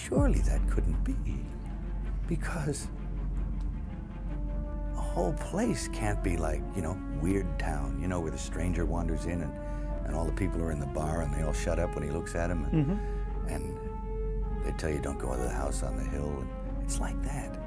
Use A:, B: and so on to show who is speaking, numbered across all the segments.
A: surely that couldn't be, because a whole place can't be like, Weird Town, where the stranger wanders in and all the people are in the bar and they all shut up when he looks at them, and they tell you don't go to the house on the hill, and it's like that.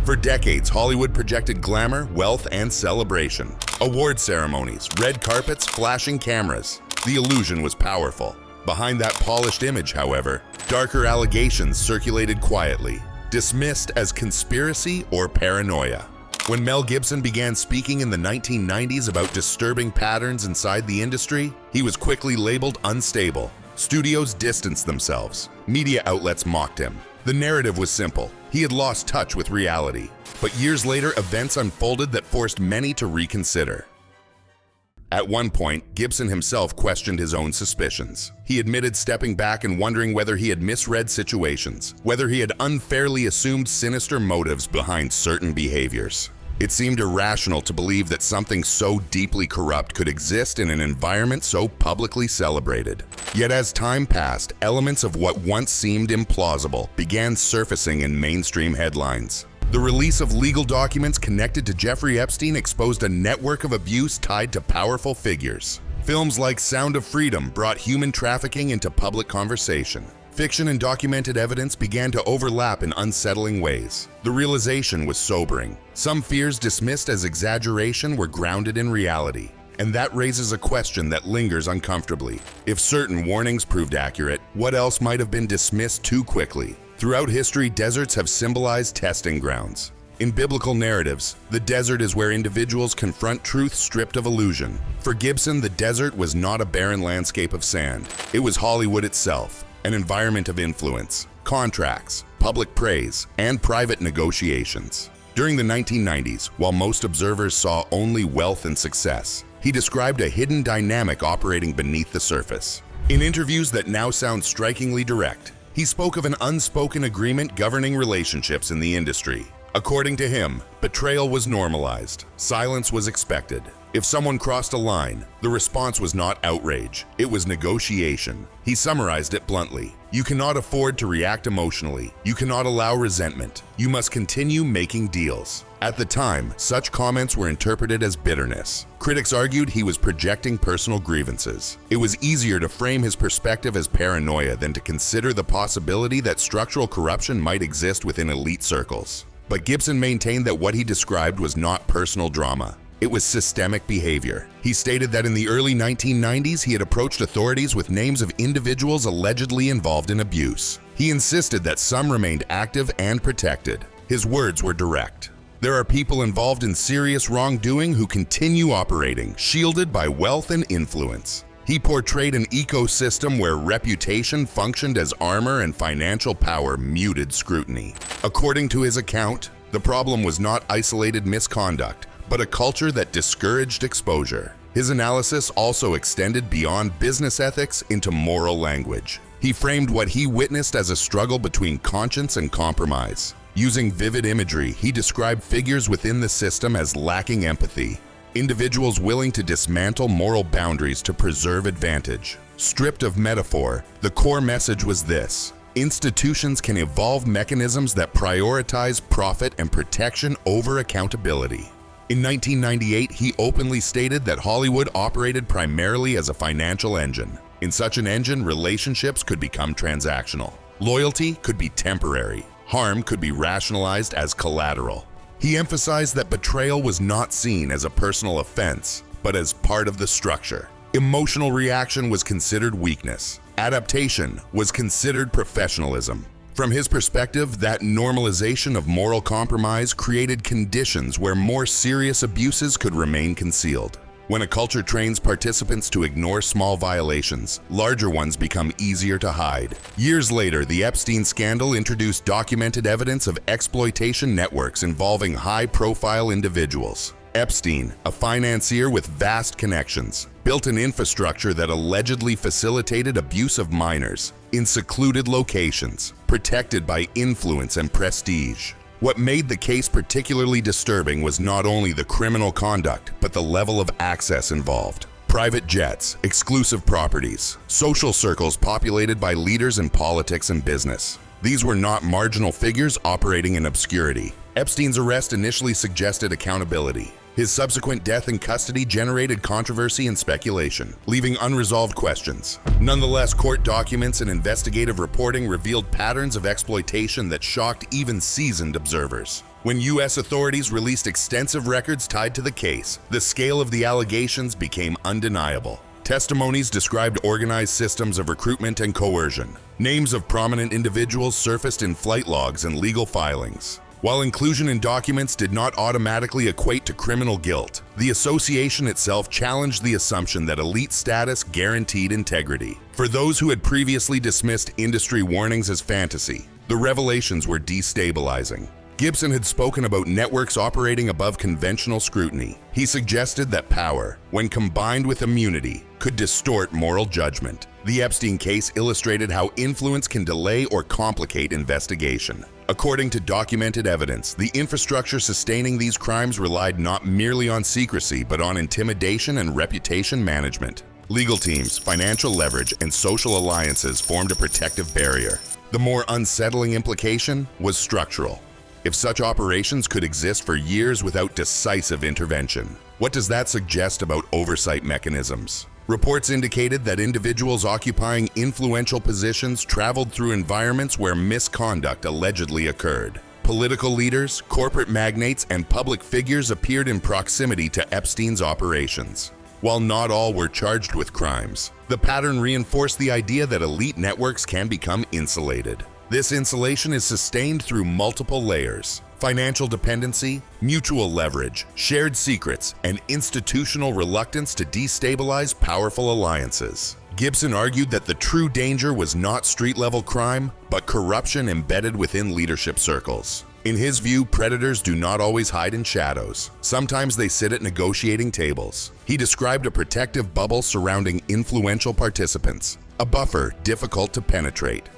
B: For decades, Hollywood projected glamour, wealth, and celebration. Award ceremonies, red carpets, flashing cameras. The illusion was powerful. Behind that polished image, however, darker allegations circulated quietly, dismissed as conspiracy or paranoia. When Mel Gibson began speaking in the 1990s about disturbing patterns inside the industry, he was quickly labeled unstable. Studios distanced themselves. Media outlets mocked him. The narrative was simple. He had lost touch with reality. But years later, events unfolded that forced many to reconsider. At one point, Gibson himself questioned his own suspicions. He admitted stepping back and wondering whether he had misread situations, whether he had unfairly assumed sinister motives behind certain behaviors. It seemed irrational to believe that something so deeply corrupt could exist in an environment so publicly celebrated. Yet as time passed, elements of what once seemed implausible began surfacing in mainstream headlines. The release of legal documents connected to Jeffrey Epstein exposed a network of abuse tied to powerful figures. Films like Sound of Freedom brought human trafficking into public conversation. Fiction and documented evidence began to overlap in unsettling ways. The realization was sobering. Some fears dismissed as exaggeration were grounded in reality. And that raises a question that lingers uncomfortably. If certain warnings proved accurate, what else might have been dismissed too quickly? Throughout history, deserts have symbolized testing grounds. In biblical narratives, the desert is where individuals confront truth stripped of illusion. For Gibson, the desert was not a barren landscape of sand. It was Hollywood itself, an environment of influence, contracts, public praise, and private negotiations. During the 1990s, while most observers saw only wealth and success, he described a hidden dynamic operating beneath the surface. In interviews that now sound strikingly direct, he spoke of an unspoken agreement governing relationships in the industry. According to him, betrayal was normalized. Silence was expected. If someone crossed a line, the response was not outrage, it was negotiation. He summarized it bluntly. You cannot afford to react emotionally. You cannot allow resentment. You must continue making deals. At the time, such comments were interpreted as bitterness. Critics argued he was projecting personal grievances. It was easier to frame his perspective as paranoia than to consider the possibility that structural corruption might exist within elite circles. But Gibson maintained that what he described was not personal drama. It was systemic behavior. He stated that in the early 1990s, he had approached authorities with names of individuals allegedly involved in abuse. He insisted that some remained active and protected. His words were direct. There are people involved in serious wrongdoing who continue operating, shielded by wealth and influence. He portrayed an ecosystem where reputation functioned as armor and financial power muted scrutiny. According to his account, the problem was not isolated misconduct, but a culture that discouraged exposure. His analysis also extended beyond business ethics into moral language. He framed what he witnessed as a struggle between conscience and compromise. Using vivid imagery, he described figures within the system as lacking empathy, individuals willing to dismantle moral boundaries to preserve advantage. Stripped of metaphor, the core message was this: institutions can evolve mechanisms that prioritize profit and protection over accountability. In 1998, he openly stated that Hollywood operated primarily as a financial engine. In such an engine, relationships could become transactional. Loyalty could be temporary. Harm could be rationalized as collateral. He emphasized that betrayal was not seen as a personal offense, but as part of the structure. Emotional reaction was considered weakness. Adaptation was considered professionalism. From his perspective, that normalization of moral compromise created conditions where more serious abuses could remain concealed. When a culture trains participants to ignore small violations, larger ones become easier to hide. Years later, the Epstein scandal introduced documented evidence of exploitation networks involving high-profile individuals. Epstein, a financier with vast connections, built an infrastructure that allegedly facilitated abuse of minors in secluded locations, protected by influence and prestige. What made the case particularly disturbing was not only the criminal conduct, but the level of access involved. Private jets, exclusive properties, social circles populated by leaders in politics and business. These were not marginal figures operating in obscurity. Epstein's arrest initially suggested accountability. His subsequent death in custody generated controversy and speculation, leaving unresolved questions. Nonetheless, court documents and investigative reporting revealed patterns of exploitation that shocked even seasoned observers. When U.S. authorities released extensive records tied to the case, the scale of the allegations became undeniable. Testimonies described organized systems of recruitment and coercion. Names of prominent individuals surfaced in flight logs and legal filings. While inclusion in documents did not automatically equate to criminal guilt, the association itself challenged the assumption that elite status guaranteed integrity. For those who had previously dismissed industry warnings as fantasy, the revelations were destabilizing. Gibson had spoken about networks operating above conventional scrutiny. He suggested that power, when combined with immunity, could distort moral judgment. The Epstein case illustrated how influence can delay or complicate investigation. According to documented evidence, the infrastructure sustaining these crimes relied not merely on secrecy, but on intimidation and reputation management. Legal teams, financial leverage, and social alliances formed a protective barrier. The more unsettling implication was structural. If such operations could exist for years without decisive intervention, what does that suggest about oversight mechanisms? Reports indicated that individuals occupying influential positions traveled through environments where misconduct allegedly occurred. Political leaders, corporate magnates, and public figures appeared in proximity to Epstein's operations. While not all were charged with crimes, the pattern reinforced the idea that elite networks can become insulated. This insulation is sustained through multiple layers: financial dependency, mutual leverage, shared secrets, and institutional reluctance to destabilize powerful alliances. Gibson argued that the true danger was not street-level crime, but corruption embedded within leadership circles. In his view, predators do not always hide in shadows. Sometimes they sit at negotiating tables. He described a protective bubble surrounding influential participants, a buffer difficult to penetrate.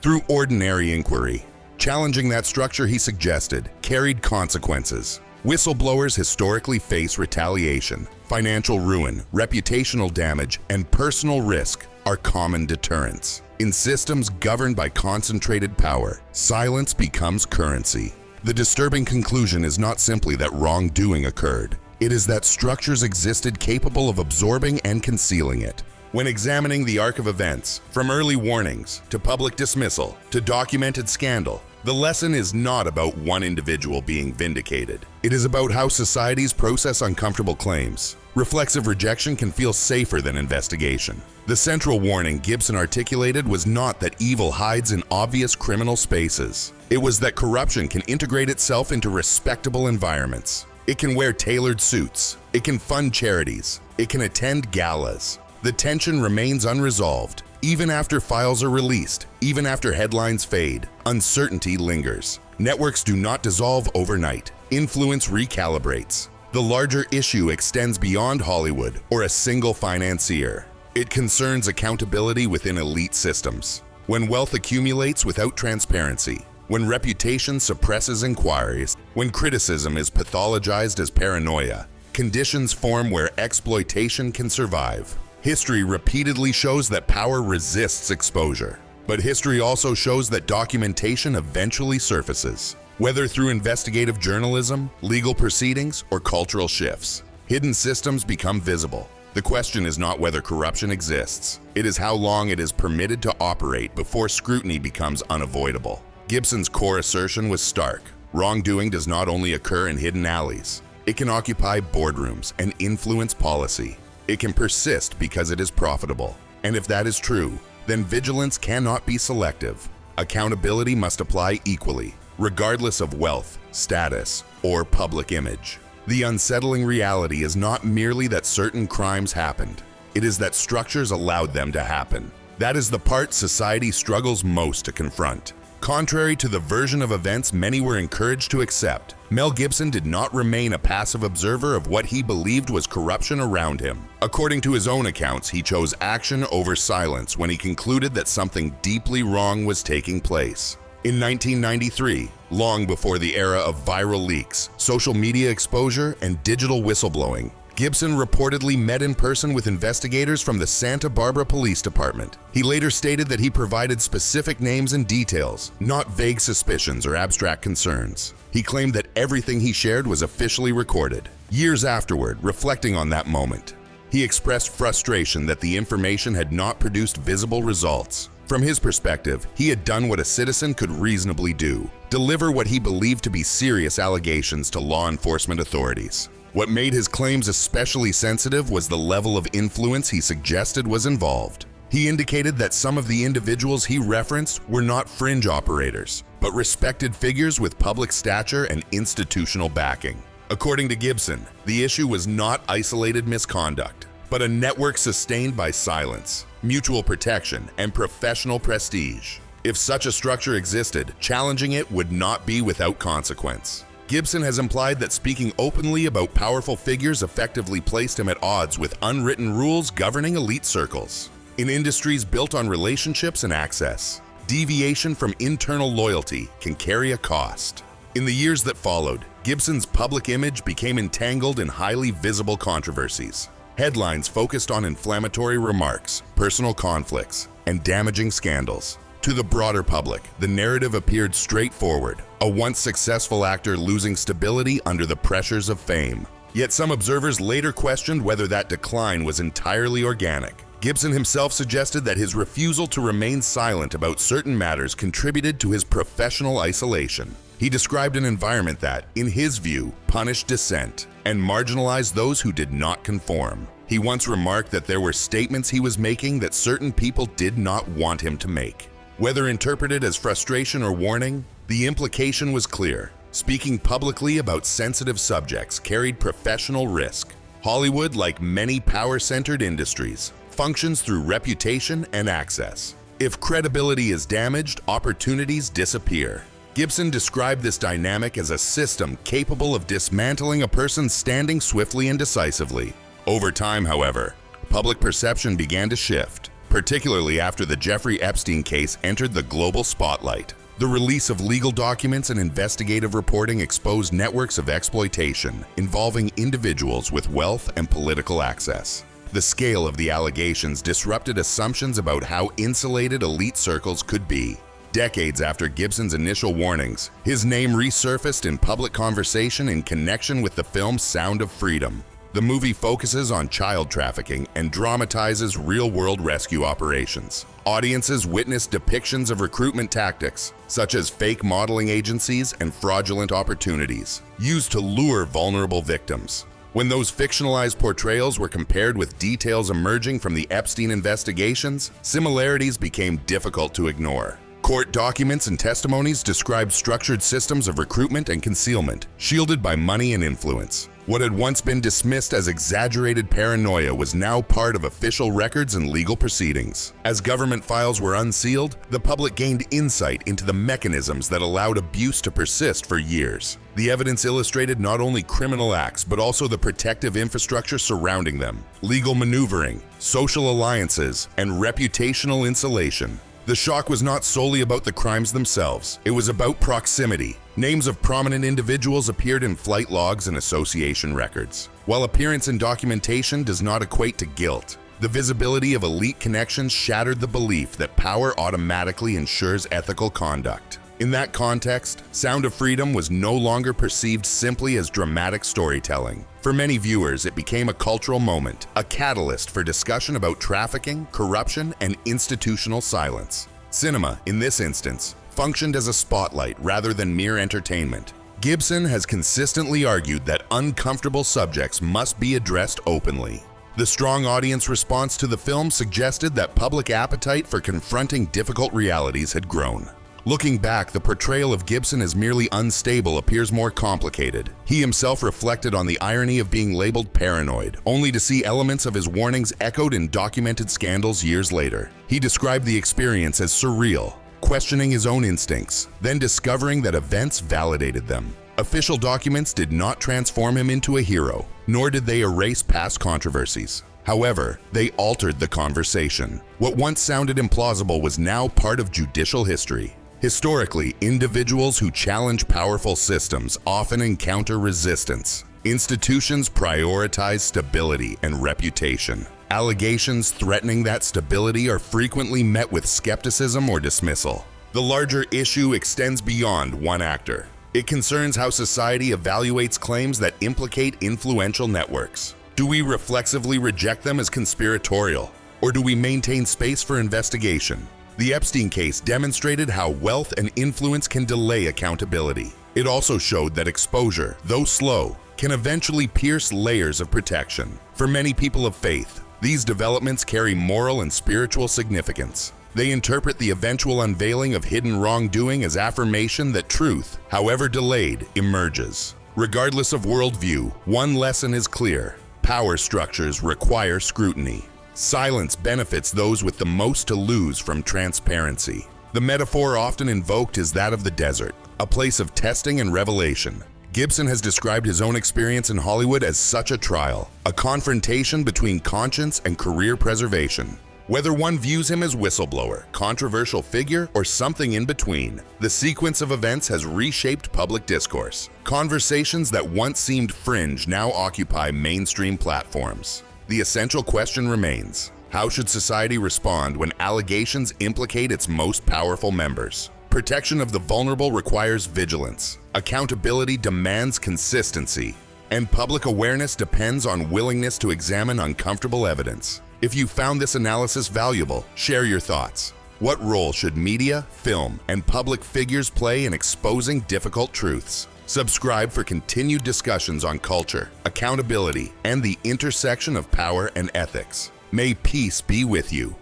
B: Through ordinary inquiry, challenging that structure, he suggested, carried consequences. Whistleblowers historically face retaliation. Financial ruin, reputational damage, and personal risk are common deterrents. In systems governed by concentrated power, silence becomes currency. The disturbing conclusion is not simply that wrongdoing occurred. It is that structures existed capable of absorbing and concealing it. When examining the arc of events, from early warnings to public dismissal to documented scandal, the lesson is not about one individual being vindicated. It is about how societies process uncomfortable claims. Reflexive rejection can feel safer than investigation. The central warning Gibson articulated was not that evil hides in obvious criminal spaces. It was that corruption can integrate itself into respectable environments. It can wear tailored suits. It can fund charities. It can attend galas. The tension remains unresolved. Even after files are released, even after headlines fade, uncertainty lingers. Networks do not dissolve overnight. Influence recalibrates. The larger issue extends beyond Hollywood or a single financier. It concerns accountability within elite systems. When wealth accumulates without transparency, when reputation suppresses inquiries, when criticism is pathologized as paranoia, conditions form where exploitation can survive. History repeatedly shows that power resists exposure, but history also shows that documentation eventually surfaces, whether through investigative journalism, legal proceedings, or cultural shifts. Hidden systems become visible. The question is not whether corruption exists, it is how long it is permitted to operate before scrutiny becomes unavoidable. Gibson's core assertion was stark. Wrongdoing does not only occur in hidden alleys, it can occupy boardrooms and influence policy. It can persist because it is profitable. And if that is true, then vigilance cannot be selective. Accountability must apply equally, regardless of wealth, status, or public image. The unsettling reality is not merely that certain crimes happened. It is that structures allowed them to happen. That is the part society struggles most to confront. Contrary to the version of events many were encouraged to accept, Mel Gibson did not remain a passive observer of what he believed was corruption around him. According to his own accounts, he chose action over silence when he concluded that something deeply wrong was taking place. In 1993, long before the era of viral leaks, social media exposure, and digital whistleblowing, Gibson reportedly met in person with investigators from the Santa Barbara Police Department. He later stated that he provided specific names and details, not vague suspicions or abstract concerns. He claimed that everything he shared was officially recorded. Years afterward, reflecting on that moment, he expressed frustration that the information had not produced visible results. From his perspective, he had done what a citizen could reasonably do: deliver what he believed to be serious allegations to law enforcement authorities. What made his claims especially sensitive was the level of influence he suggested was involved. He indicated that some of the individuals he referenced were not fringe operators, but respected figures with public stature and institutional backing. According to Gibson, the issue was not isolated misconduct, but a network sustained by silence, mutual protection, and professional prestige. If such a structure existed, challenging it would not be without consequence. Gibson has implied that speaking openly about powerful figures effectively placed him at odds with unwritten rules governing elite circles. In industries built on relationships and access, deviation from internal loyalty can carry a cost. In the years that followed, Gibson's public image became entangled in highly visible controversies. Headlines focused on inflammatory remarks, personal conflicts, and damaging scandals. To the broader public, the narrative appeared straightforward: a once successful actor losing stability under the pressures of fame. Yet some observers later questioned whether that decline was entirely organic. Gibson himself suggested that his refusal to remain silent about certain matters contributed to his professional isolation. He described an environment that, in his view, punished dissent and marginalized those who did not conform. He once remarked that there were statements he was making that certain people did not want him to make. Whether interpreted as frustration or warning, the implication was clear. Speaking publicly about sensitive subjects carried professional risk. Hollywood, like many power-centered industries, functions through reputation and access. If credibility is damaged, opportunities disappear. Gibson described this dynamic as a system capable of dismantling a person standing swiftly and decisively. Over time, however, public perception began to shift, particularly after the Jeffrey Epstein case entered the global spotlight. The release of legal documents and investigative reporting exposed networks of exploitation involving individuals with wealth and political access. The scale of the allegations disrupted assumptions about how insulated elite circles could be. Decades after Gibson's initial warnings, his name resurfaced in public conversation in connection with the film Sound of Freedom. The movie focuses on child trafficking and dramatizes real-world rescue operations. Audiences witnessed depictions of recruitment tactics, such as fake modeling agencies and fraudulent opportunities, used to lure vulnerable victims. When those fictionalized portrayals were compared with details emerging from the Epstein investigations, similarities became difficult to ignore. Court documents and testimonies described structured systems of recruitment and concealment, shielded by money and influence. What had once been dismissed as exaggerated paranoia was now part of official records and legal proceedings. As government files were unsealed, the public gained insight into the mechanisms that allowed abuse to persist for years. The evidence illustrated not only criminal acts, but also the protective infrastructure surrounding them: legal maneuvering, social alliances, and reputational insulation. The shock was not solely about the crimes themselves. It was about proximity. Names of prominent individuals appeared in flight logs and association records. While appearance in documentation does not equate to guilt, the visibility of elite connections shattered the belief that power automatically ensures ethical conduct. In that context, Sound of Freedom was no longer perceived simply as dramatic storytelling. For many viewers, it became a cultural moment, a catalyst for discussion about trafficking, corruption, and institutional silence. Cinema, in this instance, functioned as a spotlight rather than mere entertainment. Gibson has consistently argued that uncomfortable subjects must be addressed openly. The strong audience response to the film suggested that public appetite for confronting difficult realities had grown. Looking back, the portrayal of Gibson as merely unstable appears more complicated. He himself reflected on the irony of being labeled paranoid, only to see elements of his warnings echoed in documented scandals years later. He described the experience as surreal, questioning his own instincts, then discovering that events validated them. Official documents did not transform him into a hero, nor did they erase past controversies. However, they altered the conversation. What once sounded implausible was now part of judicial history. Historically, individuals who challenge powerful systems often encounter resistance. Institutions prioritize stability and reputation. Allegations threatening that stability are frequently met with skepticism or dismissal. The larger issue extends beyond one actor. It concerns how society evaluates claims that implicate influential networks. Do we reflexively reject them as conspiratorial, or do we maintain space for investigation? The Epstein case demonstrated how wealth and influence can delay accountability. It also showed that exposure, though slow, can eventually pierce layers of protection. For many people of faith, these developments carry moral and spiritual significance. They interpret the eventual unveiling of hidden wrongdoing as affirmation that truth, however delayed, emerges. Regardless of worldview, one lesson is clear: power structures require scrutiny. Silence benefits those with the most to lose from transparency. The metaphor often invoked is that of the desert, a place of testing and revelation. Gibson has described his own experience in Hollywood as such a trial, a confrontation between conscience and career preservation. Whether one views him as whistleblower, controversial figure, or something in between, the sequence of events has reshaped public discourse. Conversations that once seemed fringe now occupy mainstream platforms. The essential question remains: how should society respond when allegations implicate its most powerful members? Protection of the vulnerable requires vigilance. Accountability demands consistency. And public awareness depends on willingness to examine uncomfortable evidence. If you found this analysis valuable, share your thoughts. What role should media, film, and public figures play in exposing difficult truths? Subscribe for continued discussions on culture, accountability, and the intersection of power and ethics. May peace be with you.